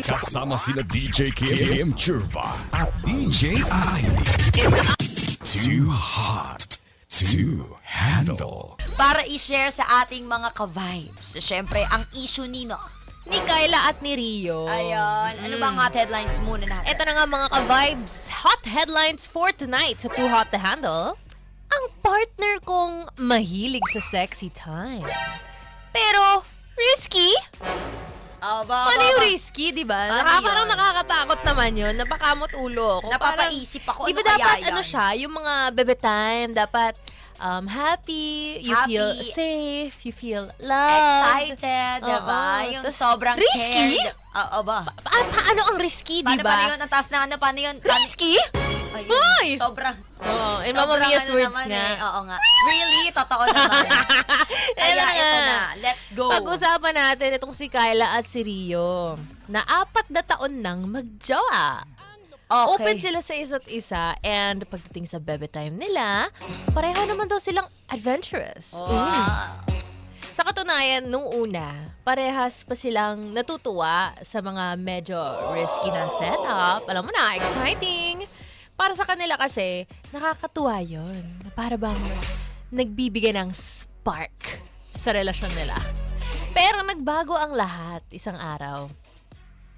Kasama sina DJ Kim Churva at DJ Ivy. Too hot to handle. Para i-share sa ating mga ka-vibes, syempre, ang issue ni Kayla at ni Rio. Ayun. Ano bang hot headlines muna natin? Ito na nga mga ka-vibes. Hot headlines for tonight sa Too Hot to Handle. Ang partner kong mahilig sa sexy time. Pero, risky? Paano yung risky, di ba? Parang nakakatakot naman yun. Napakamot ulo ako. Napapaisip ako, di ba ano kaya dapat yan? ano siya, yung mga bebe time, dapat happy, you feel Happy. safe, you feel loved. Excited, diba? Oo. Yung Tas sobrang risky? cared. Oo ba? Paano ang risky, di Paano ba? yun? Ang taas na ano? Paano yun? Risky? Ayun. Hoy! Sobrang... Oo, in sobrang Mama Mia's ano words naman nga. Oo nga. Really? Totoo naman. Kaya ito na. Let's go. Pag-usapan natin itong si Kayla at si Rio na 4 na taon nang magjowa. Okay. Open sila sa isa't isa and pagdating sa bebe time nila, pareho naman daw silang adventurous. Sa katunayan, nung una, parehas pa silang natutuwa sa mga medyo risky na setup. Alam mo na, exciting. Para sa kanila kasi, nakakatuwa yun. Para bang nagbibigay ng spark sa relasyon nila. Pero nagbago ang lahat isang araw.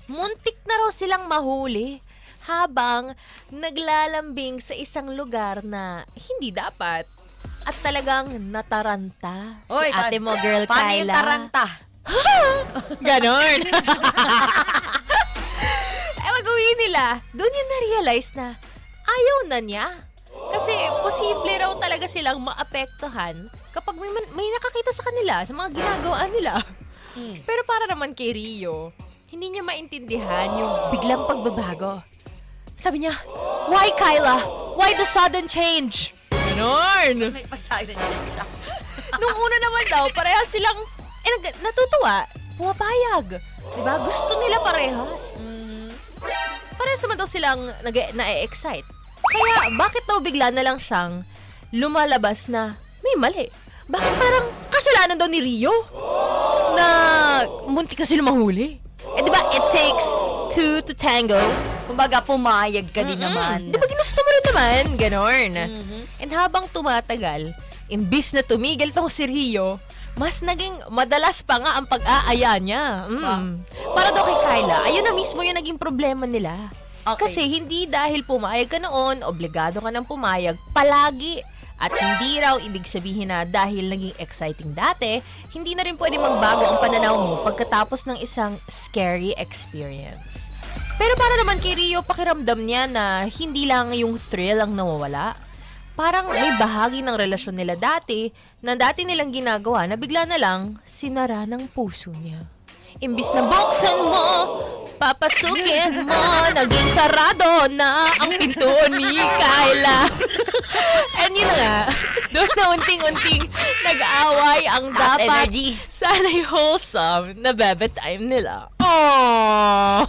Muntik na raw silang mahuli habang naglalambing sa isang lugar na hindi dapat. At talagang nataranta si ate mo, girl Kyla. Paano yung taranta? Ganon. Mag-uwi nila, doon yung na-realize na ayaw na niya. Kasi posible raw talaga silang maapektuhan kapag may nakakita sa kanila, sa mga ginagawa nila. Pero para naman kay Rio, hindi niya maintindihan yung biglang pagbabago. Sabi niya, "Why, Kyla? Why the sudden change?" Ganon. May pag-silent check siya. Nung una naman daw, parehas silang natutuwa, pumapayag. Diba? Gusto nila parehas. Parehas naman daw silang na-excite. Kaya bakit daw bigla na lang siyang lumalabas na may mali? Bakit parang kasalanan daw ni Rio na muntik na sila mahuli? Diba, it takes 2 to tango. Kumbaga, pumayag ka din naman. Di ba ginusto mo rin naman? Ganon. And habang tumatagal, imbis na tumigil tong si Rio, mas naging madalas pa nga ang pag-aaya niya. Para daw kay Kyla, ayun na mismo yung naging problema nila. Okay. Kasi hindi dahil pumayag ka noon, obligado ka nang pumayag palagi. At hindi raw ibig sabihin na dahil naging exciting dati, hindi na rin pwede magbago ang pananaw mo pagkatapos ng isang scary experience. Pero para naman kay Rio, pakiramdam niya na hindi lang yung thrill ang nawawala. Parang may bahagi ng relasyon nila dati na dati nilang ginagawa na bigla na lang sinara ng puso niya. Imbis na buksan mo, papasukin mo, naging sarado na ang pinto ni Kyla. And yun na nga, doon na unting-unting nag-aaway ang dapat energy. sana'y wholesome na bebe time nila. Aww!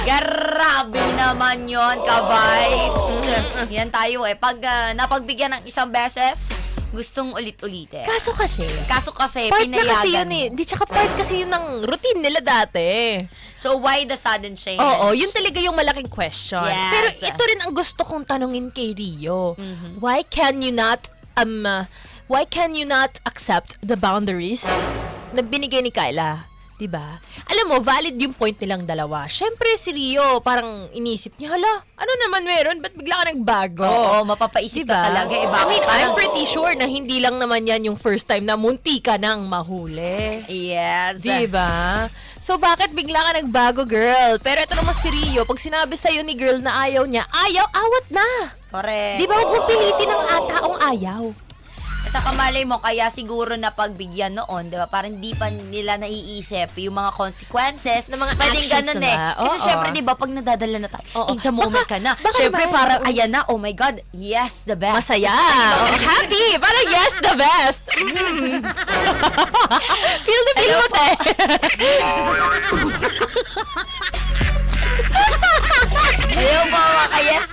Grabe naman yon ka-vibes. Yan tayo Pag napagbigyan ng isang beses, gustong ulit-ulitin. Kaso kasi, part na pinayagan kasi yun mo. Di tsaka part kasi yun ng routine nila dati. So, why the sudden change? Oo, yun talaga yung malaking question. Yes. Pero ito rin ang gusto kong tanungin kay Rio. Why can you not accept the boundaries na binigay ni Kyla? Diba? Alam mo, valid yung point nilang dalawa. Syempre si Rio, parang inisip niya, hala, ano naman meron? Ba't bigla ka nagbago? Oo, mapapaisip ka talaga. I mean, I'm pretty sure na hindi lang naman yan yung first time na munti ka nang mahuli. Yes. Diba? So, bakit bigla ka nagbago, girl? Pero ito naman si Rio, pag sinabi sa'yo ni girl na ayaw niya, ayaw, awat na. Correct. Di ba, huwag mong pilitin ang ataong ayaw. At saka malay mo, kaya siguro na pagbigyan noon, di ba? Parang di pa nila naiisip yung mga consequences ng mga pwedeng actions ganun nila. Kasi Oo. syempre, di ba, pag nadadala na tayo, Oo. in the moment ka na. Syempre, naman? parang, ayan na, oh my God, yes, the best. Masaya. Happy. Parang yes, the best. Feel the feel mo, te. Ayaw mo, yes,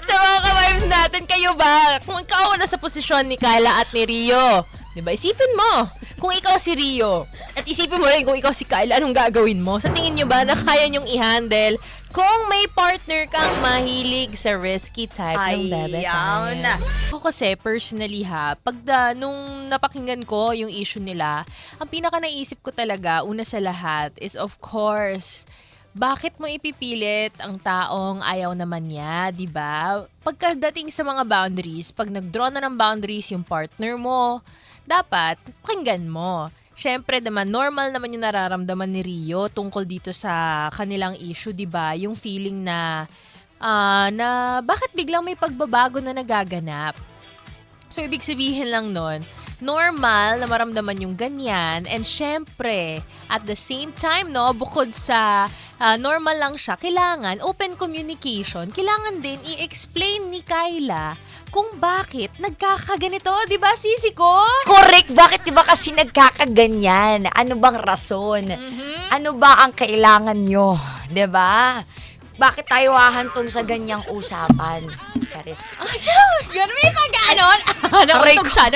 Sa mga ka-vibes natin, kayo ba? Kung ikaw nasa posisyon ni Kyla at ni Rio, di ba? Isipin mo, kung ikaw si Rio, at isipin mo rin kung ikaw si Kyle, anong gagawin mo? Sa tingin nyo ba na kaya nyong i-handle kung may partner kang mahilig sa risky type ng bebe Ayaw time? na. Ako kasi, personally nung napakinggan ko yung issue nila, ang pinaka naisip ko talaga, una sa lahat, is of course, bakit mo ipipilit ang taong ayaw naman niya, di ba? Pagkadating sa mga boundaries, pag nag-draw na ng boundaries yung partner mo, dapat pakinggan mo. Siyempre naman, normal naman yung nararamdaman ni Rio tungkol dito sa kanilang issue, di ba? Yung feeling na bakit biglang may pagbabago na nagaganap. So, ibig sabihin lang nun, normal na maramdaman yung ganyan. And syempre, at the same time, no, bukod sa normal lang siya, kailangan open communication. Kailangan din i-explain ni Kyla kung bakit nagkakaganito. Diba, sisi ko? Correct. Bakit diba kasi nagkakaganyan? Ano bang rason? Ano ba ang kailangan nyo? Diba? Bakit tayo hahantong sa ganyang usapan? Charis. Siya, ganun may pag-anon.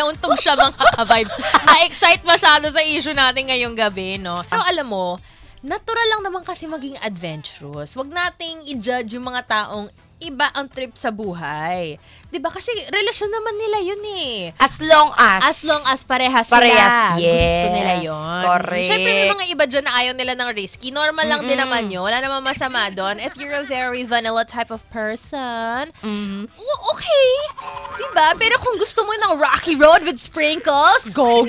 Nauntog siya mga ka-vibes. Na-excite masyado sa issue natin ngayong gabi, no? Pero alam mo, natural lang naman kasi maging adventurous. Huwag nating i-judge yung mga taong iba ang trip sa buhay. 'Di ba? Kasi relasyon naman nila yun eh. As long as Parehas sila. yes. Gusto nila yun. Correct. Siyempre may mga iba dyan na ayaw nila ng risky. Normal lang din naman yun. Wala namang masama doon. If you're a very vanilla type of person, okay. 'Di ba? Pero kung gusto mo ng rocky road with sprinkles, go!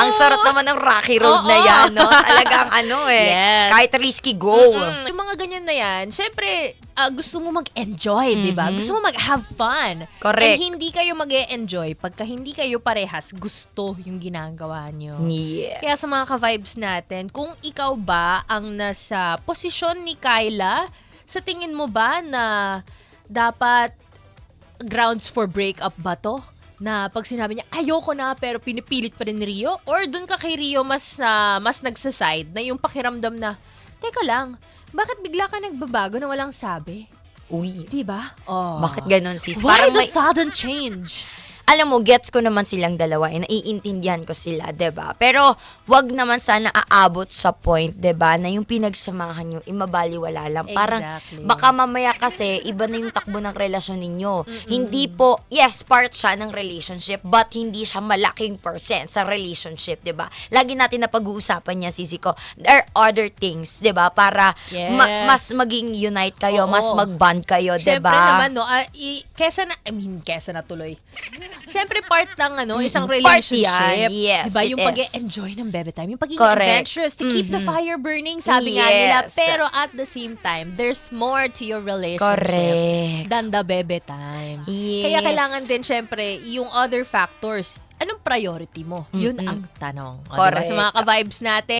Ang sarap naman ng rocky road na yan, no? Talagang Yes. kahit risky, go. Yung mga ganyan na yan, syempre, gusto mo mag-enjoy, di ba? Gusto mo mag-have fun. Correct. And hindi kayo mag-e-enjoy pagka hindi kayo parehas gusto yung ginagawa nyo. Yes. Kaya sa mga ka-vibes natin, kung ikaw ba ang nasa posisyon ni Kyla, sa tingin mo ba na dapat grounds for breakup ba to? Na pag sinabi niya, ayoko na, pero pinipilit pa rin ni Rio? Or dun ka kay Rio mas nagsaside na yung pakiramdam na, teka lang, bakit bigla ka nagbabago na walang sabi? Uy. Diba? Oh. Bakit ganon, sis? Why Parang the may... sudden change? Alam mo, gets ko naman silang dalawa, naiintindihan ko sila, 'di ba? Pero wag naman sana aabot sa point, 'di ba, na yung pinagsamahan niyo imabaliwala lang. Parang Exactly. baka mamaya kasi iba na yung takbo ng relasyon ninyo. Hindi po, yes, part siya ng relationship, but hindi siya malaking percent sa relationship, 'di ba? Lagi natin na pag-uusapan niya, sisi ko. There are other things, 'di ba, para Yes. mas maging unite kayo, Oo. mas mag-bond kayo, 'di Siyempre ba? naman, no, kesa na tuloy. Siyempre, part ng isang Part relationship. yan. Yes, diba? it Yung is. pag-enjoy ng bebe time. Yung pagiging Correct. adventurous to keep the fire burning, sabi nga nila. Yes. Pero at the same time, there's more to your relationship Correct. than the bebe time. Yes. Kaya kailangan din, syempre, yung other factors, anong priority mo? Yun ang tanong. O, diba? Correct. Sa mga ka-vibes natin,